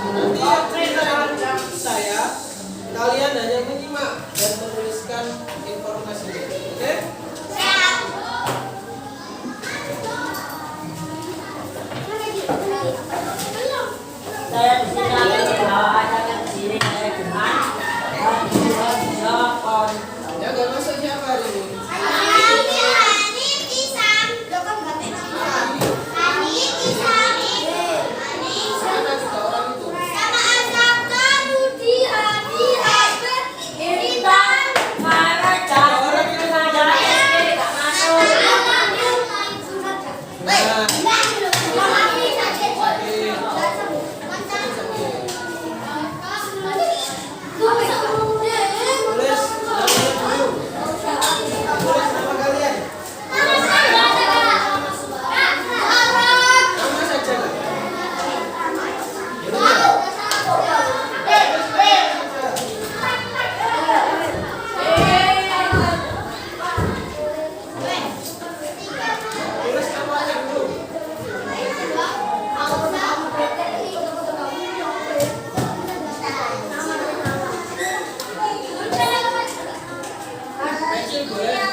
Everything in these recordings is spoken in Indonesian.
Nanti cerita saya, kalian hanya menyimak dan menuliskan informasinya. Oke? Saya di sini ada bawaannya kan di sini saya dengan Ya, gak masuk siapa hari ini? Mana tiga orang itu? Tulis namanya dulu. Tulis nama kalian. Nama saja lah. Tulis namanya dulu. Kecil boleh.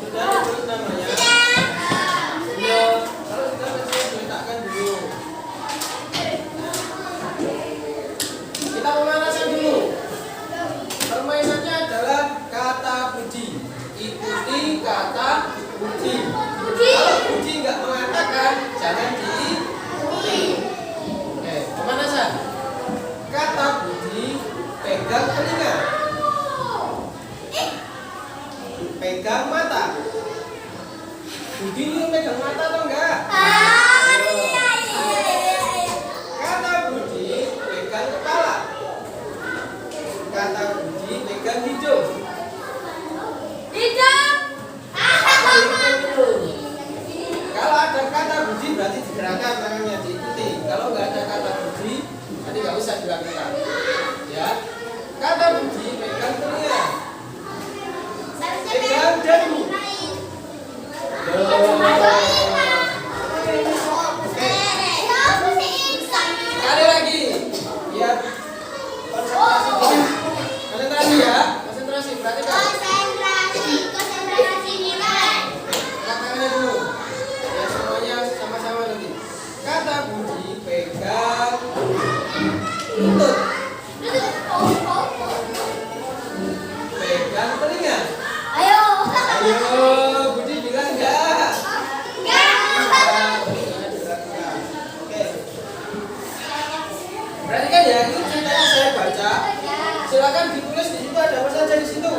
Sudah tulis namanya. Belum. Kalau sudah kecil letakkan dulu. Kita pemanasan dulu. Permainannya adalah kata puji. Ikuti kata puji. Kalau puji nggak mengatakan, jangan diikuti. Oke, pemanasan. Kata puji, pegang telinga, pegang mata. Puji lu pegang mata atau enggak? Kata puji, pegang kepala. Kata puji, pegang hidung. Kalau ada kata puji berarti digerakkan tangannya, diikuti. Kalau nggak ada kata puji, nanti nggak usah dilakukan. Ya, kata puji pegang telinga, pegang dagu. Sekali lagi, biar konsentrasi. Konsentrasi ya, konsentrasi. Perhatikan. Tangannya dulu. Ya, semuanya sama-sama nanti. Kata puji pegang lutut, pegang telinga. Ayo, Budi bilang enggak. Oke. Perhatikan ya, ini ceritanya saya baca. Silakan ditulis di situ, ada apa saja di situ.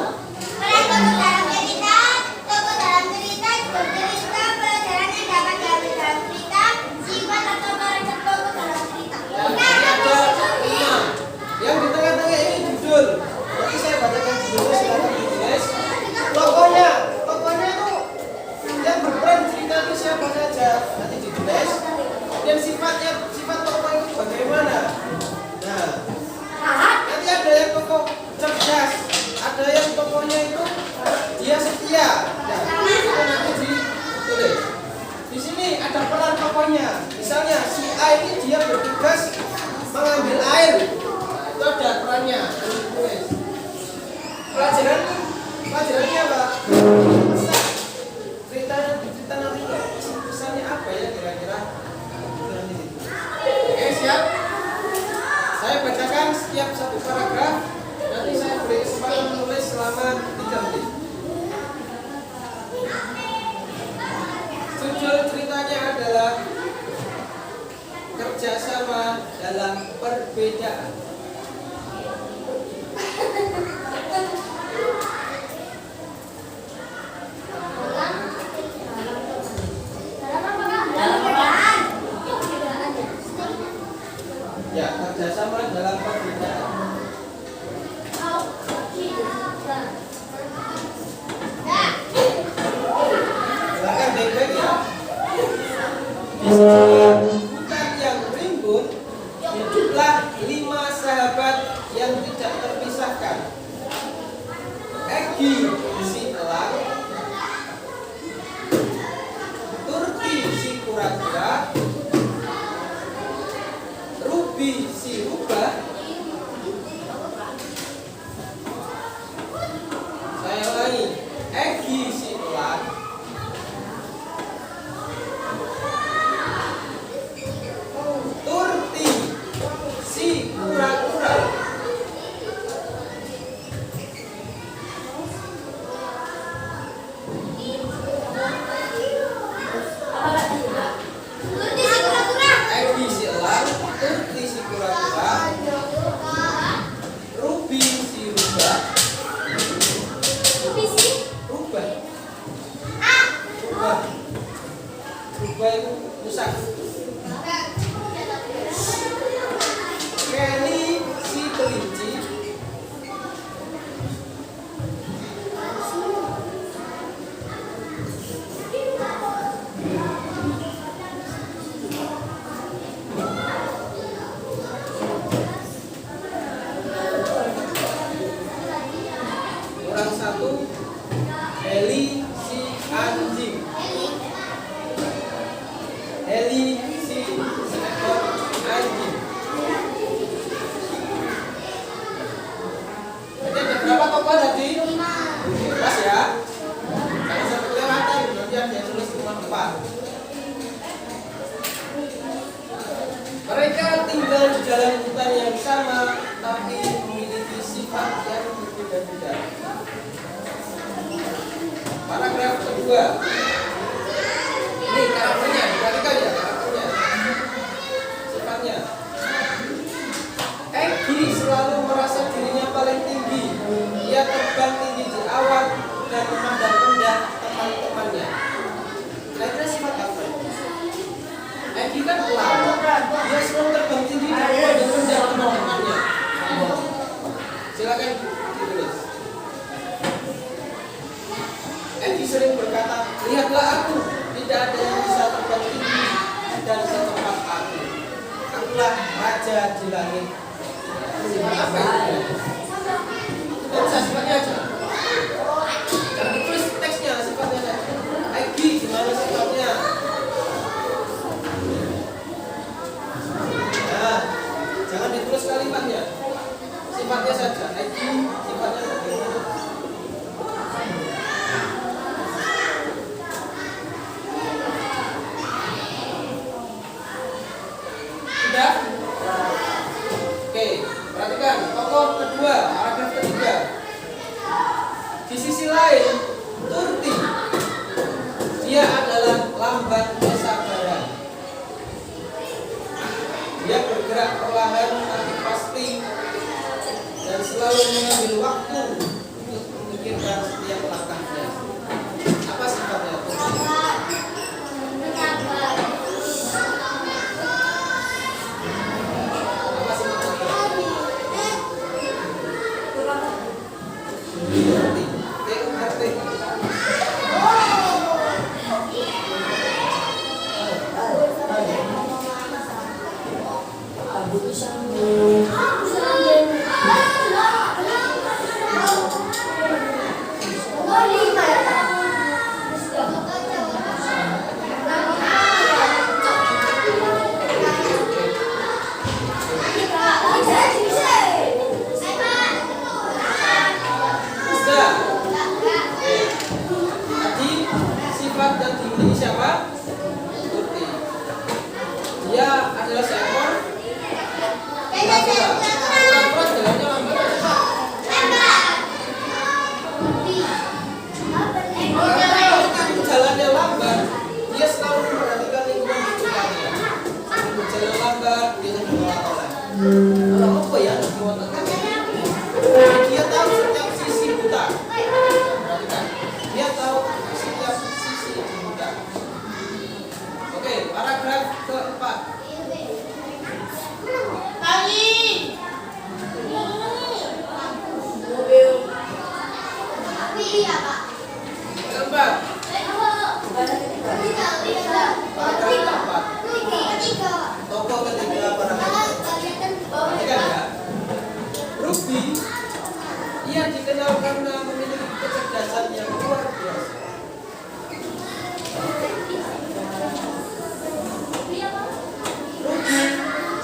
Yang di tengah-tengah ini judul. Nanti saya bacakan judulnya, silakan ditulis. Tokohnya itu yang berperan cerita itu siapa saja, nanti ditulis. Dan sifat tokoh itu bagaimana. Nah, nanti ada yang tokoh cerdas, ada yang tokohnya itu dia setia. Nah, itu nanti ditulis. Di sini ada peran tokohnya. Misalnya si A ini dia bertugas mengambil air. Itu ada perannya, ditulis. Pelajarannya apa? Cerita nanti pesannya apa ya kira-kira? Oke, siap? Saya bacakan setiap satu paragraf. Nanti saya beri kesempatan menulis selama 3 menit. Judul ceritanya adalah kerjasama dalam perbedaan. Ya, kerjasama dalam perbedaan. Silakan baik-baik ya. Di hutan yang rimbun hiduplah 5 perhatikan. Egi si elang, Turki si kura-kura, Ruby si rubah. Saya ulangi. Egi si elang, Turti si kura-kura, Egi si elang, Turti si kura-kura, Ruby si rubah. Rubah. Rubah. Rubah itu rusak. Kelly si kelinci, kurang satu. Eli si anjing, Eli si seekor anjing. Jadi ada berapa tokoh tadi? Pas ya. Jangan sampai kelewatan, nanti ada yang tulis cuma 4. Mereka tinggal di dalam hutan yang sama, tapi memiliki sifat yang berbeda-beda. Paragraf kedua. Ini karakternya, perhatikan ya karakternya. Sifatnya. Egi selalu merasa dirinya paling tinggi. Ia terbang tinggi di awan dan memandang rendah teman-temannya. Kira-kira sifat apa? Egi kan elang. Dia selalu terbang tinggi dan memandang rendah teman-temannya. Silakan ditulis. Egi sering berkata, lihatlah aku, tidak ada yang bisa terbang tinggi dan secepat aku. Akulah raja di langit. Sifat apa itu? Tidak usah sifatnya aja. Jangan ditulis teksnya, sifatnya aja. Egi gimana sifatnya? Nah, jangan ditulis kalimatnya. Sifatnya saja. Egi sifatnya bagaimana? Sudah? Oke, perhatikan tokoh kedua, paragraf ketiga. Di sisi lain, Turti, dia adalah lambat kesabaran. Dia bergerak perlahan tapi pasti dan selalu mengambil waktu untuk memikirkan setiap langkahnya. Apa sifatnya Turti? Dia tahu setiap sisi hutan. Dia tahu setiap sisi hutan. Oke, paragraf keempat. Keempat. Paragraf keempat. Tokoh ketiga paragraf. Perhatikan ya. Ruby Ia dikenal karena memiliki kecerdasan yang luar biasa. Ruby,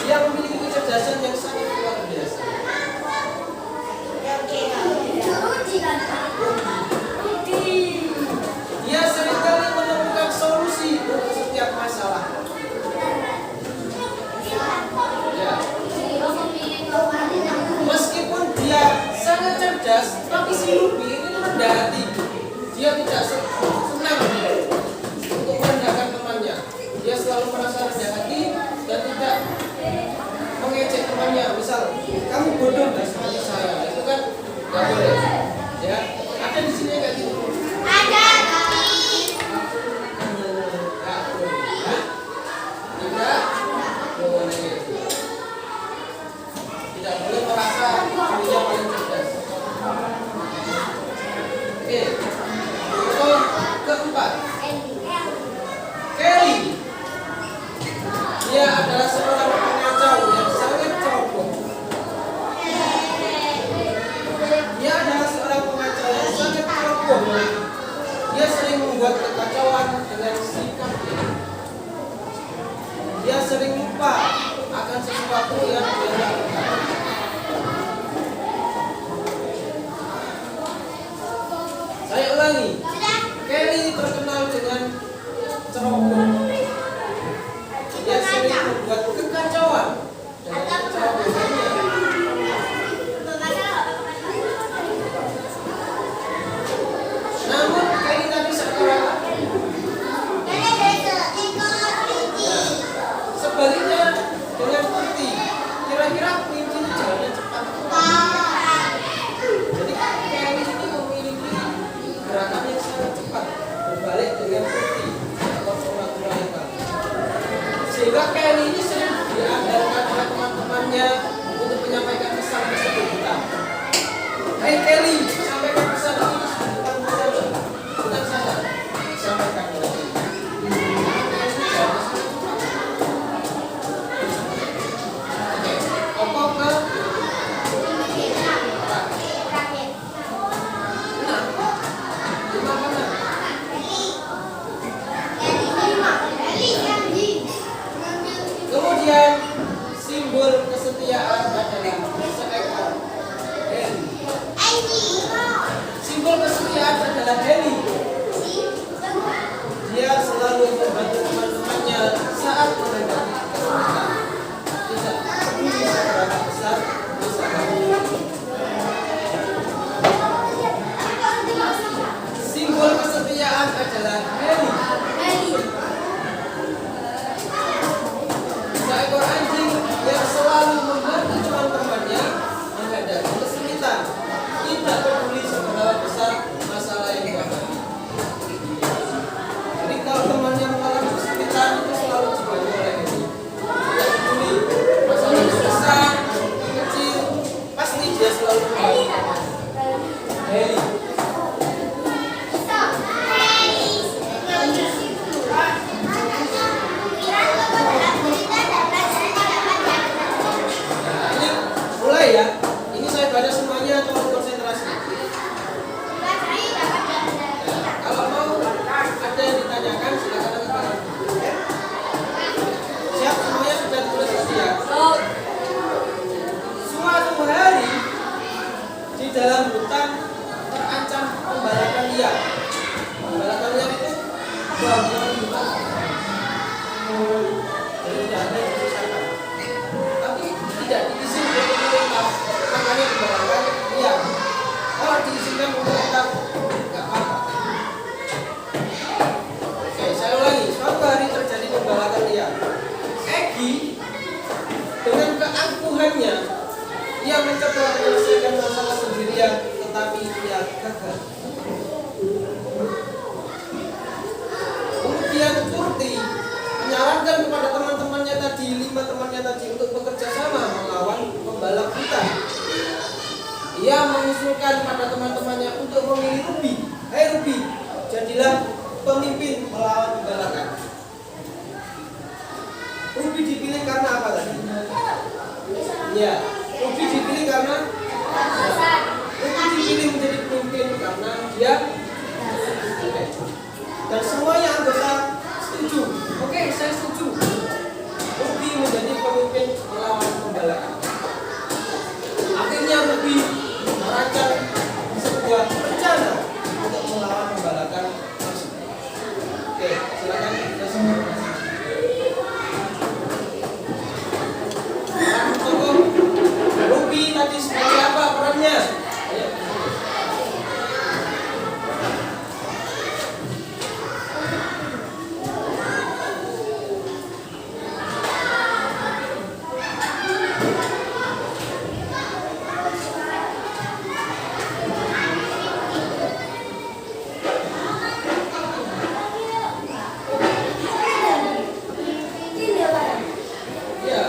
dia memiliki kecerdasan yang sangat luar biasa. Dia seringkali menemukan solusi untuk setiap masalah. Ya. Meskipun dia sangat cerdas, tapi si Ruby ini rendah hati. Dia tidak senang untuk merendahkan temannya. Dia selalu merasa rendah hati dan tidak mengejek temannya. Misal, kamu bodoh dan seperti saya, itu kan nggak boleh. Ya, ada di sini kayak gitu. Tidak boleh merasa dirinya paling cerdas. Oke, contoh keempat, Kelly. Dia adalah seorang pengacau yang sangat ceroboh. Dia adalah seorang pengacau yang sangat ceroboh. Dia sering membuat kekacauan dengan sikapnya. Dia sering lupa akan sesuatu yang dia lakukan. Saya ulangi, Kelly terkenal dengan ceroboh. Dia sering membuat kekacauan dengan kecerobohannya. Namun Kelly tadi sekarang sebaliknya dengan Putih. Kira-kira kelinci jalannya cepat. Jadi Kelly ini memiliki gerakan yang sangat cepat, berbalik dengan Putih atau kura-kura yang tadi. Sehingga Kelly ini sering diandalkan oleh teman-temannya untuk menyampaikan pesan tersebut. Hai Kelly, sampaikan pesan ini bukan saya, sampaikan Kelly. Kemudian simbol kesetiaan adalah seekor heli. Simbol kesetiaan adalah heli. Dia selalu membantu teman-temannya saat menghadapi kesulitan. Tidak peduli seberapa besar masalahnya. Simbol kesetiaan adalah heli. Seekor anjing yang selalu membantu teman-temannya menghadapi kesulitan, tidak peduli seberapa besar masalah yang dihadapi. Jadi kalau temannya mengalami kesulitan itu selalu dibantu oleh ini. Tidak peduli masalah itu besar, kecil, pasti dia selalu membantu. Heli. Ya, ini saya baca semuanya, tolong konsentrasi. Kalau mau ada yang ditanyakan silakan kepada guru. Siap, semuanya sudah ditulis ya. Suatu hari di dalam hutan terancam pembalakan liar. Pembalakan liar itu gangguan hutan. Jadi tidak ada yang dipisahkan. Tapi tidak diizinkan pemerintah, makanya pembalakan liar. Kalau diizinkan pemerintah, nggak apa-apa. Oke, saya ulangi. Suatu hari terjadi pembalakan liar. Egy dengan keangkuhannya, ia mencoba menyelesaikan masalah sendirian, tetapi ia gagal. Kemudian Turti menyarankan kepada teman-temannya tadi, 5 temannya tadi untuk bekerja sama melawan pembalap hutan. Ia mengusulkan pada teman-temannya untuk memilih Ruby. Hai Ruby, jadilah pemimpin melawan pembalakan. Ruby dipilih karena apa tadi? Ya, Ruby dipilih karena Ruby dipilih menjadi pemimpin karena dia dan semuanya anggota setuju. Oke, saya setuju. Ruby menjadi pemimpin melawan pembalakan. Akhirnya Ruby merancang sebuah rencana untuk melawan pembalakan tersebut. Oke, silakan kita semua. Ruby tadi seperti apa perannya? Ayo. Ya,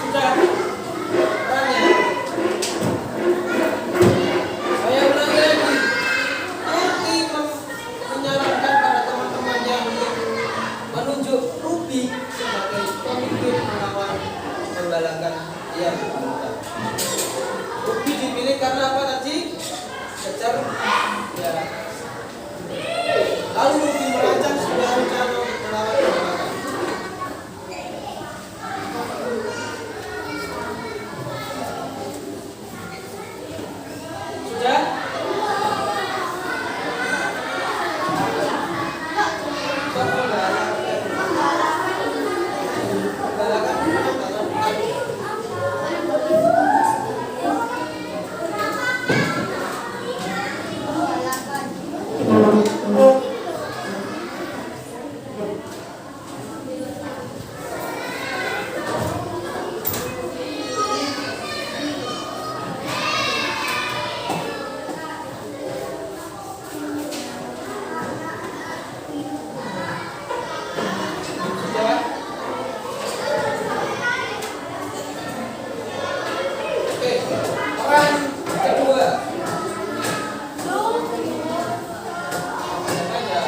sudah perannya. Saya ulangi lagi. Nanti menyarankan pada teman-temannya untuk menunjuk Ruby sebagai pemimpin melawan pembalakan yang benar. Ruby dipilih karena apa tadi? Kejar ya. Lalu Ruby merancang sebuah rencana untuk melawan pembalakan. Sudah? Sudah? Oke, peran kedua. Aja,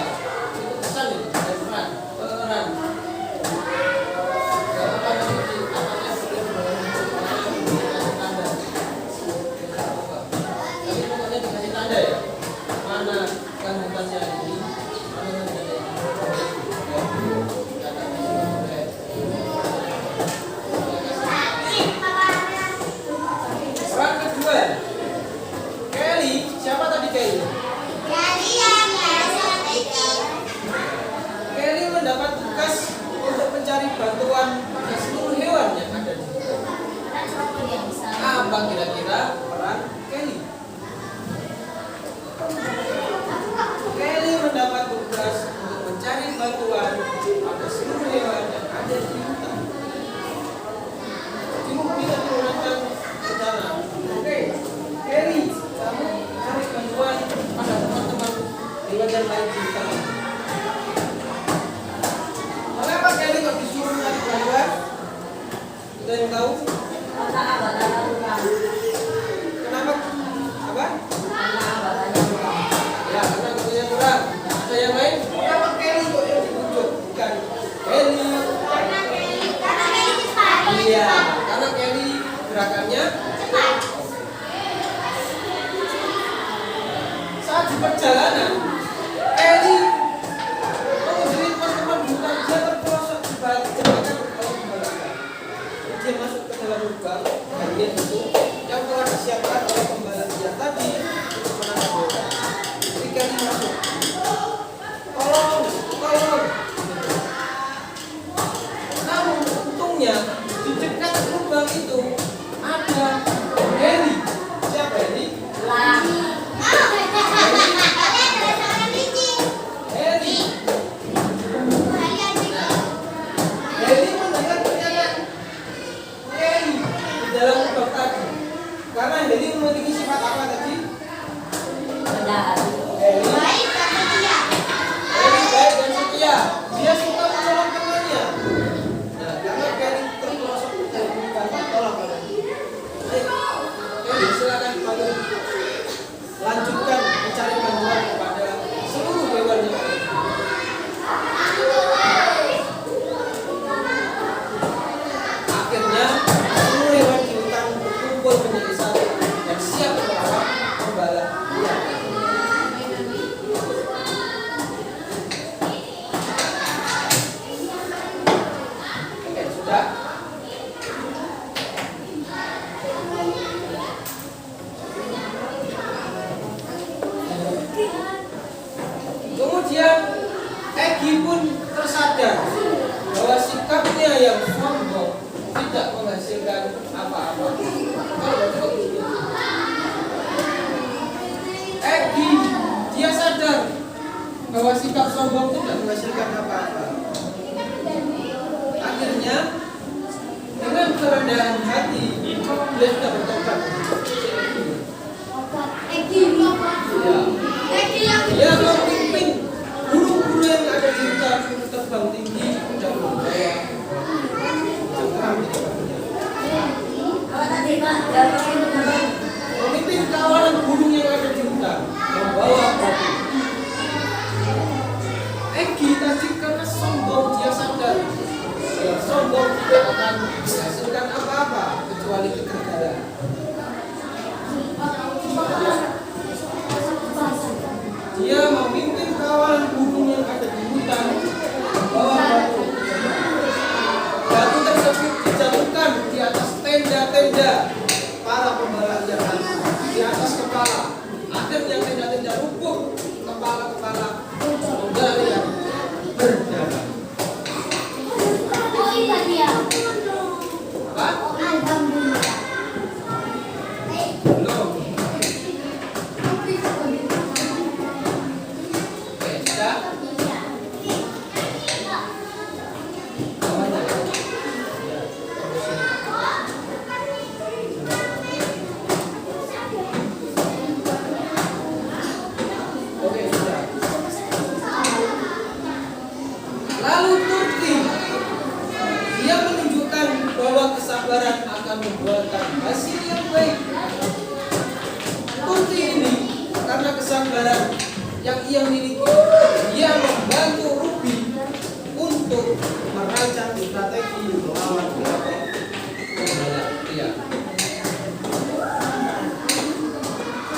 itu pesan itu, ada peran. Peran. Gak apa-apa nanti anaknya boleh dikasih tanda. Gak apa-apa. Tapi pokoknya dikasih tanda ya. Mana kandungannya ini, mana kandungannya ini. Ya. Peran kedua, Kelly. Siapa tadi Kelly? Kelly mendapat tugas untuk mencari bantuan pada seluruh hewan yang ada di hutan. Apa kira-kira peran Kelly? Kelly mendapat tugas untuk mencari bantuan pada seluruh hewan yang ada di hutan. Jadi kita menggunakan rencana. Oke, Kelly, kamu cari bantuan pada teman-teman hewan yang lain di hutan. Mengapa Kelly kok disuruh mencari bantuan? Kita yang tahu? Kenapa? Apa? Ya, karena katanya kurang. Ada yang lain? Kenapa Kelly kok yang ditunjuk? Bukan Kelly. Iya, karena Kelly gerakannya saat di perjalanan Kelly mengunjungi teman-teman hutan. Dia terperosok di balik jembatan oleh pembalakan. Dia masuk ke dalam lubang bagian itu yang telah disiapkan oleh pembalak dia tadi untuk menangkap hewan. Jadi Kelly masuk. Tolong. Namun untungnya di dekat lubang itu ada Harry. Siapa ini? Harry. Harry mendengar pernyataan Kelly di dalam lubang tadi. Karena Harry memiliki sifat apa tadi? Harry bahwa sikap sombong tidak menghasilkan apa-apa. Akhirnya dengan kerendahan hati dia sudah bertobat. Dia memimpin burung-burung yang ada di hutan terbang tinggi dan berbahaya. Memimpin kawalan burung yang ada di hutan membawa batu. Egi tadi karena sombong dia sadar bahwa sombong tidak akan menghasilkan apa-apa kecuali kegagalan. Dia memimpin kawalan burung yang ada di hutan membawa batu. Batu tersebut dijatuhkan di atas tenda-tenda para pembalap yang ada di atas kepala. Akhirnya tenda-tenda rubuh, kepala-kepala pembalap yang berjalan. Apa? Belum. Oke, sudah? Bawahnya. Ya, terusin. Oke, sudah. Lalu Turki, dia menunjukkan bahwa kesabaran akan membuahkan hasil yang baik. Turki ini karena kesabaran yang ia miliki, dia membantu Ruby untuk merancang strategi melawan kelompok pembalap pria.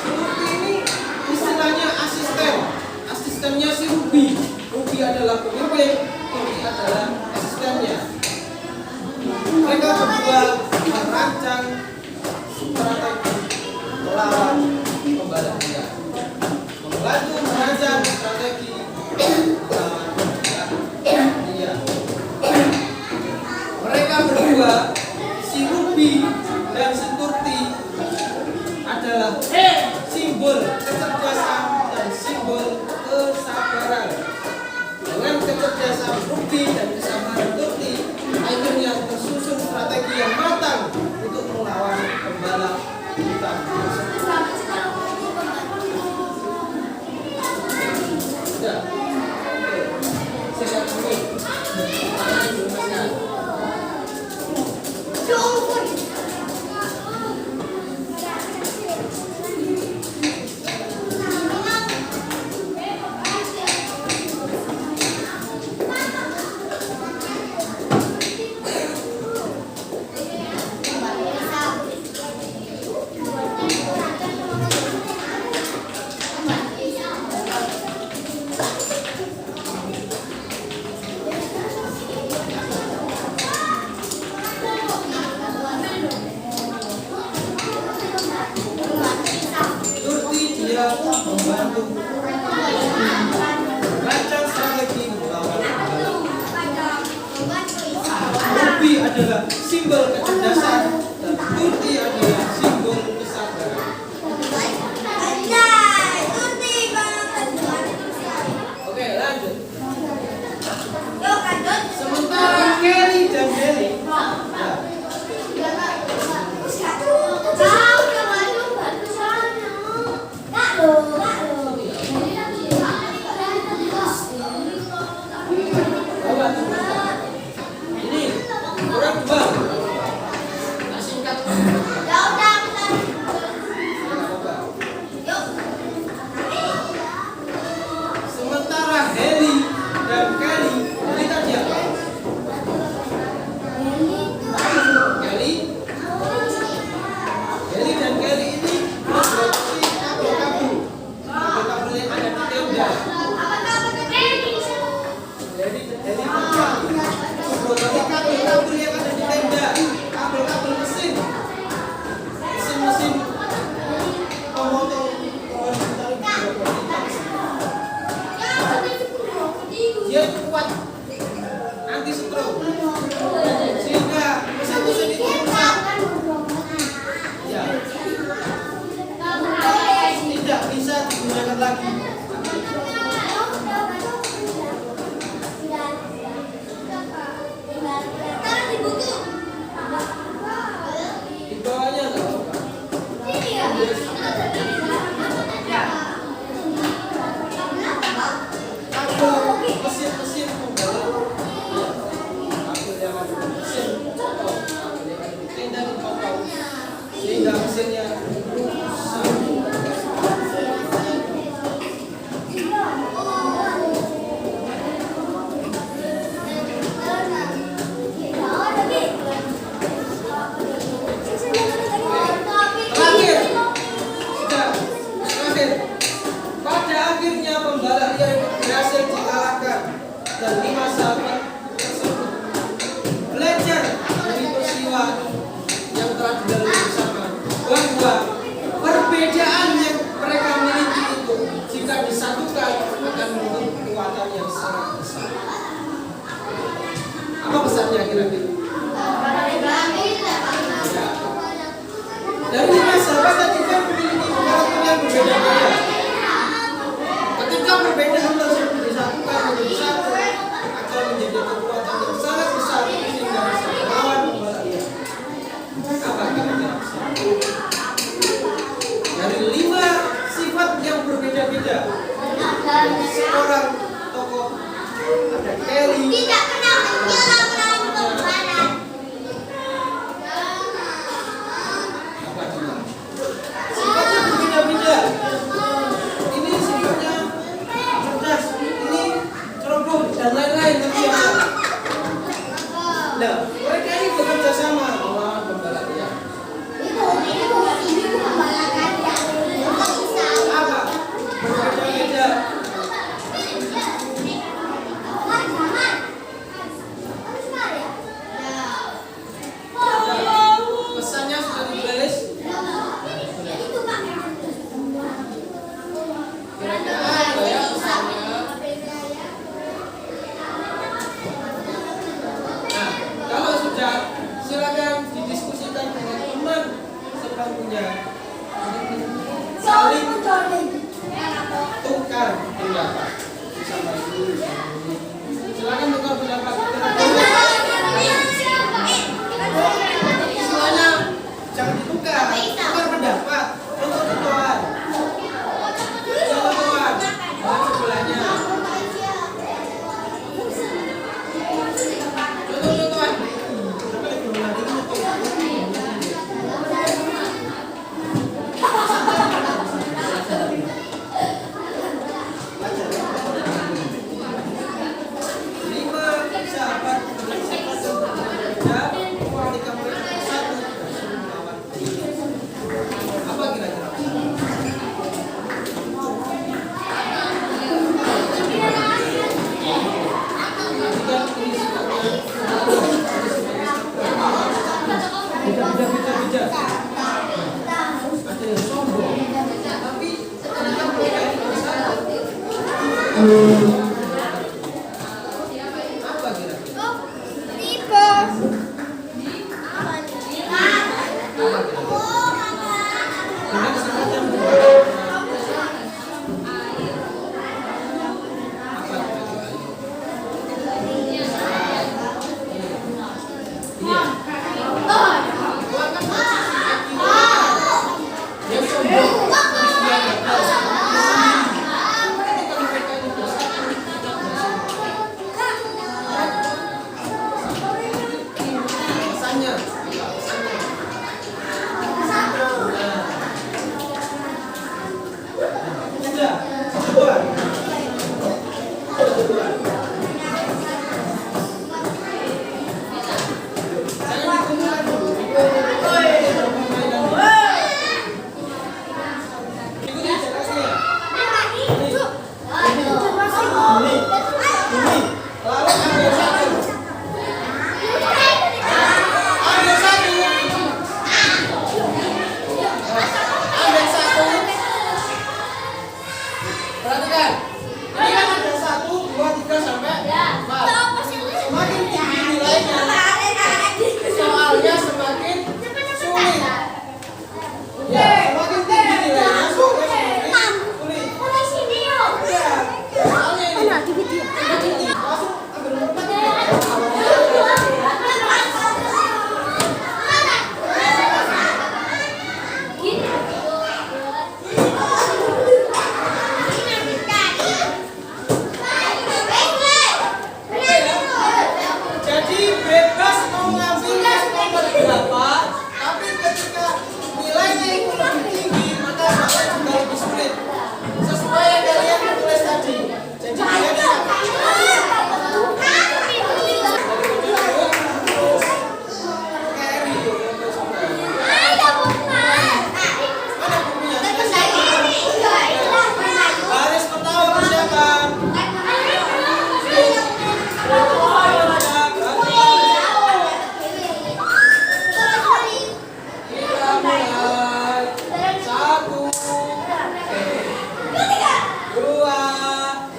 Turki ini istilahnya asistennya si Ruby. Ruby adalah pemimpin, Turki adalah asistennya. Mereka berdua merancang strategi melawan pembalap pria. Membantu merancang strategi melawan pembalap pria. Mereka berdua, si Ruby dan si Turki, adalah simbol kecerdasan dan simbol kesabaran. Dengan kecerdasan Ruby dan kesabaran Turki, akhirnya tersusun strategi yang matang untuk melawan pembalap hitam. Sudah. Siap dulu. Membantu merancang strategi melawan pembalap. Ruby adalah simbol kecerdasan dan Turki adalah simbol kesabaran. Oke, lanjut. Sementara Kelly dan Heli, ini kurang dua. Singkat. Sementara Heli dan Kelly, ini tadi apa? Heli dan Kelly ini memproduksi kabel-kabel yang ada di tenda. Jadi memproduksi kabel-kabel yang ada di tenda, kabel-kabel mesin pemotong pohon dia kuat anti stroke sehingga mesin-mesin itu rusak. Ya, tidak bisa digunakan lagi. mesin pembalap yang ada mesin contoh yang ada di tenda di bawah sehingga mesinnya rusak. Pada akhirnya pembalap yang berhasil dikalahkan dan 5 sahabat tersebut belajar dari peristiwa yang telah dilalui bersama bahwa perbedaan yang mereka miliki itu jika disatukan akan membentuk kekuatan yang sangat besar. Apa pesannya kira-kira? Ya. Dari 5 sahabat tadi kan memiliki karakter yang berbeda-beda. Ketika perbedaan tersebut disatukan menjadi satu, akan menjadi kekuatan yang sangat besar sehingga bisa melawan pembalap liar. Apa kira-kira? Dari 5 sifat yang berbeda-beda, seorang tokoh ada Kelly. Tidak pernah menyerah Apa juga? Sifatnya berbeda-beda. Ini sifatnya cerdas, ini ceroboh dan lain-lain tapi apa? Nah, mereka ini bekerja sama melawan pembalap liar. Apa? Berbeda-beda. Pesannya sudah ditulis. Kira-kira apa ya pesannya? Nah, kalau sudah silakan didiskusikan dengan teman sebangkunya. Saling tukar pendapat bersama guru. Silakan tukar pendapat. Istilahnya jangan ditukar, tukar pendapat. Contoh-contohan. Contoh-contohan. Sebelahnya. Contoh-contohan. Lima sahabat bersifat berbeda ketika mereka bersatu melawan dunia. Apa kira-kira? Beda-beda. Ada yang sombong, tapi ternyata mereka itu bersatu. Apa kira-kira? Dengan sifat yang berbeda. Apa kira-kira? Iya. Yang sombong, dia gagal. Ketika mereka ini bersatu, pesannya. Sudah, dua. Jangan dikumpulkan dulu. Ikuti jelasnya. Ini. Lalu ada satu. Ada satu. Ada satu. Perhatikan. Ini kan ada 1, 2, 3 sampai 4. Semakin tinggi nilainya, soalnya semakin sulit. Ya, semakin tinggi nilainya, soalnya semakin sulit. Ya, soalnya ini. Semakin tinggi. Langsung ambil nomor 4.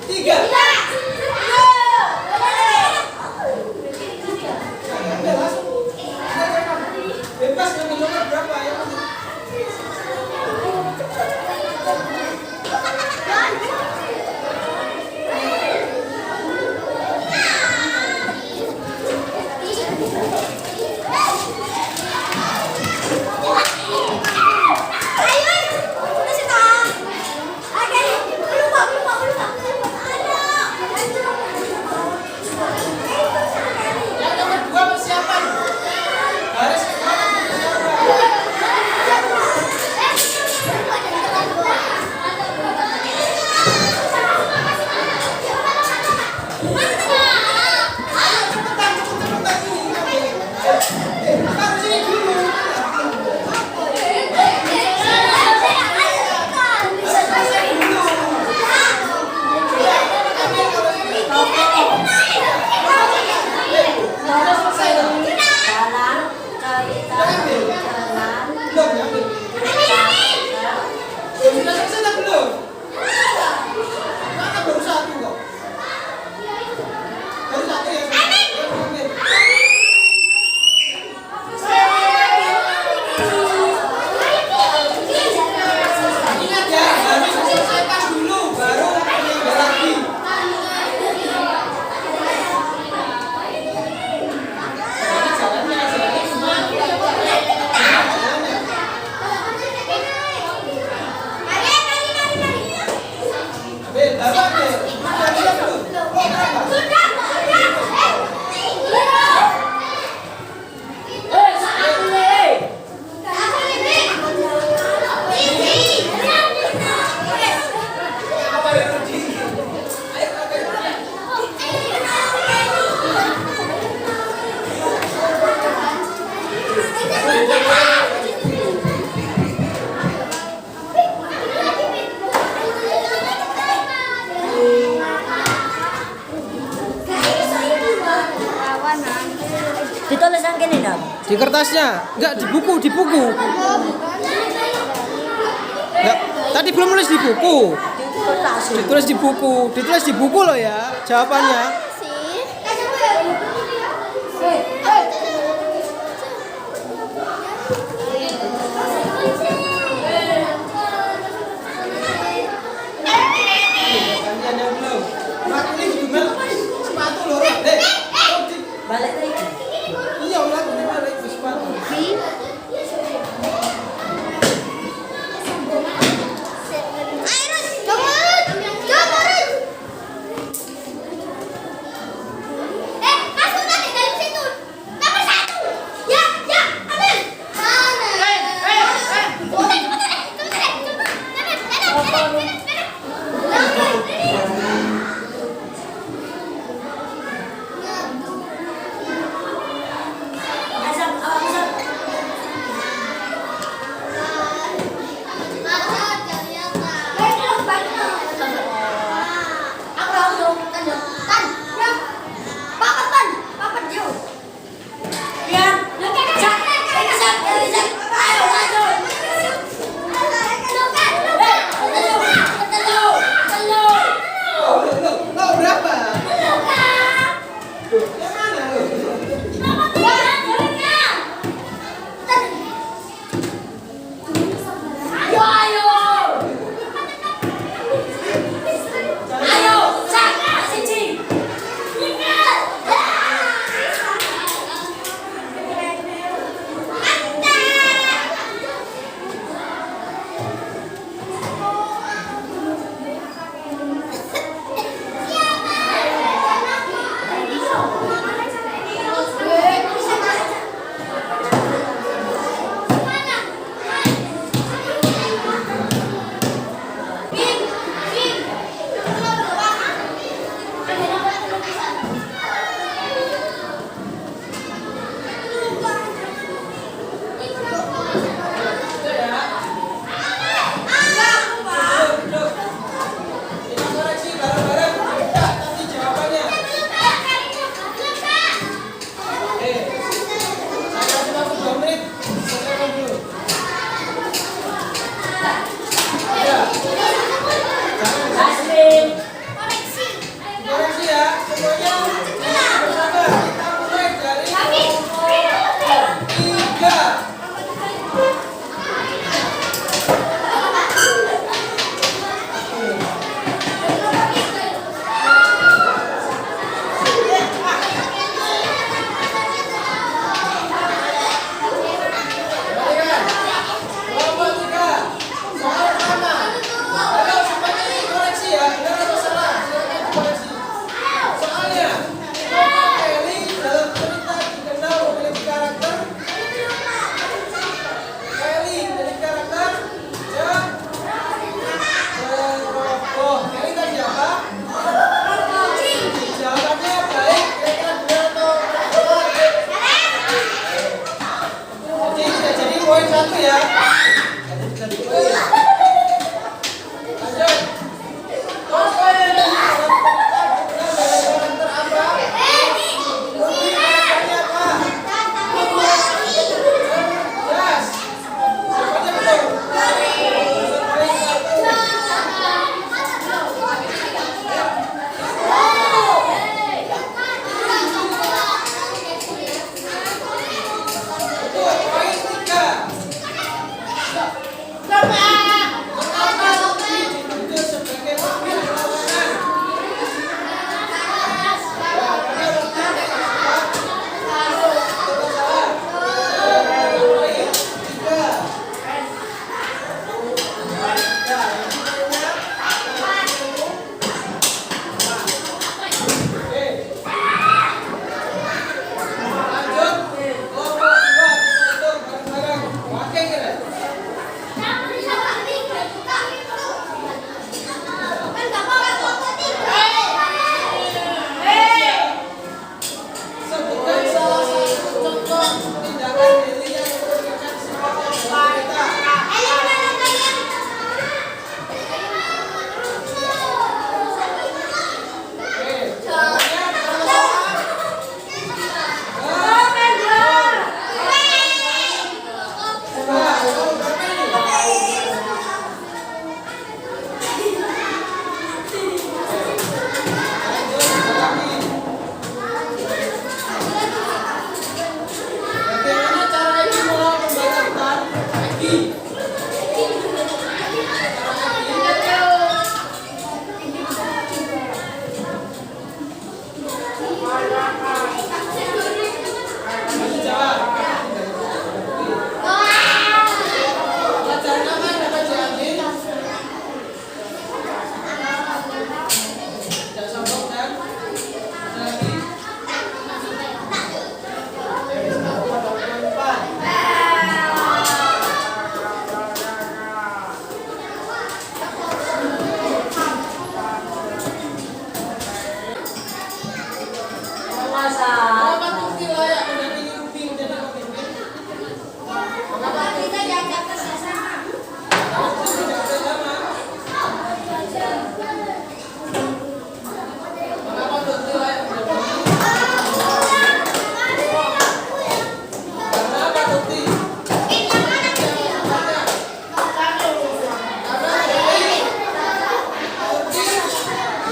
3. Ambil langsung. Bebas ngambil nomor berapa ya? Yang nomor 2 persiapan. Baris ke kanan. Taruh sini dulu. Jalan, jalan, Belum diambil. Sudah selesai tak belum? Mana baru 1 kok? Baru 1 ya? Ambil. Ingat ya, harus diselesaikan dulu, baru ambil lagi. Ambil, baru ambil. Sudah belum? Oh, berapa? Apa yang terjadi? Ayo, ambil. ditulis yang gini dong. Di kertasnya, enggak di buku, di buku. Enggak, tadi belum nulis di buku. Ditulis di buku loh ya jawabannya. Gantian yang belum. Mak ini juga sepatu loh, Dek. Balik lagi. Iya, ulah gimana lagi sepatu.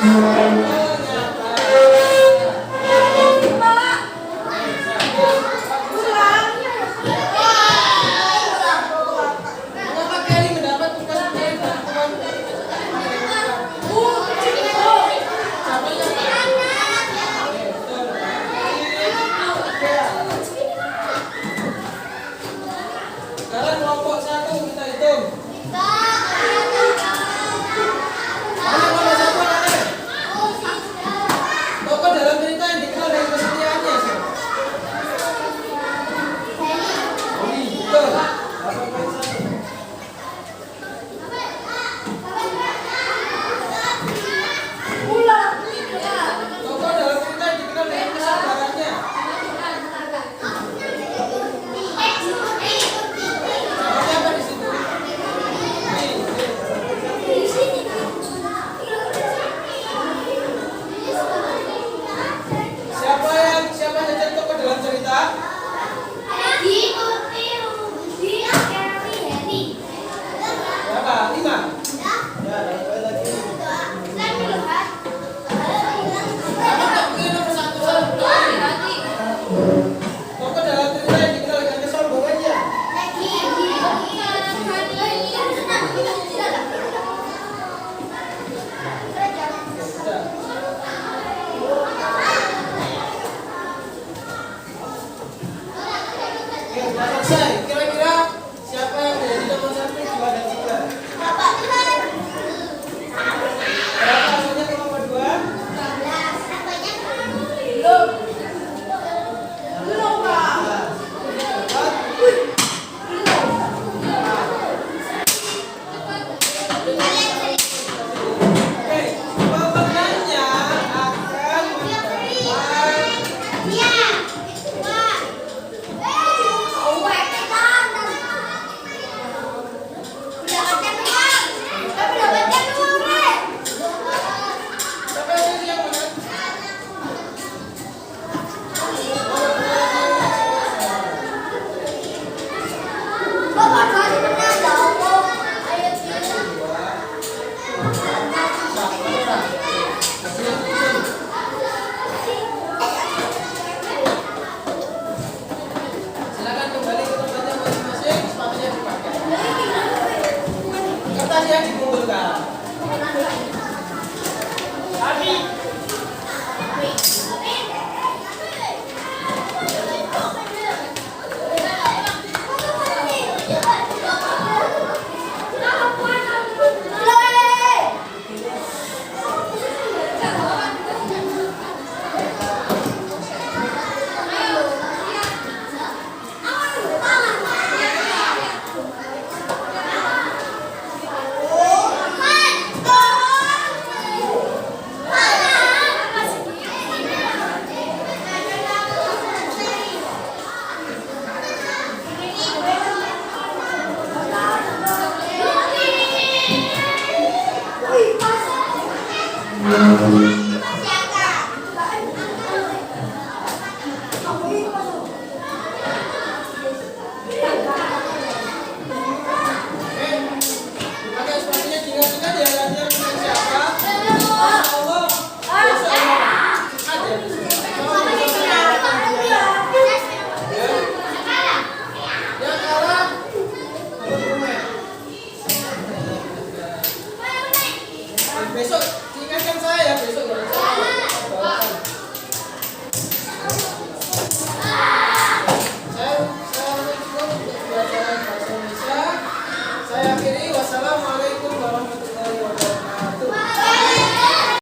Thank you.